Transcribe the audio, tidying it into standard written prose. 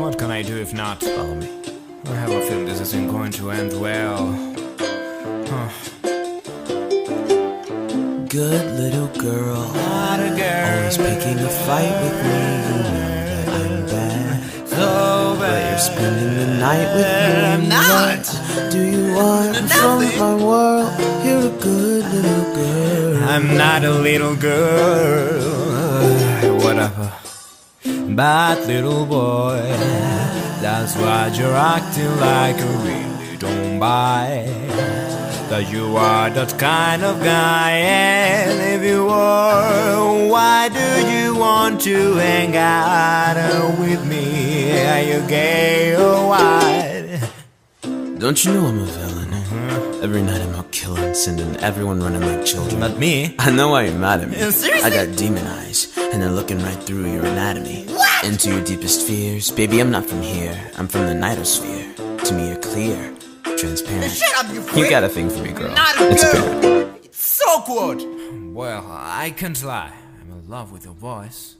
What can I do if not? Follow me. I have a feeling this isn't going to end well. Good little girl, Not a girl. always picking a fight with me. You know that I'm bad, So but you're bad. spending the night with me. I'm not. What do you want from my world? You're a good little girl. I'm not a little girl. Whatever. Bad little boy. That's what you're acting like. I really don't buy that you are that kind of guy. And if you are, why do you want to hang out with me? Are you gay or what? Don't you know I'm a villain? Every night I'm out killing, sending everyone running like children. Not me. I know why you're mad at me. Seriously? I got demon eyes, and they're looking right through your anatomy. What? Into your deepest fears. Baby, I'm not from here. I'm from the nightosphere. To me, you're clear, transparent. Shut up, you freak! You got a thing for me, girl. Not a It's girl. apparent. So good! Well, I can't lie. I'm in love with your voice.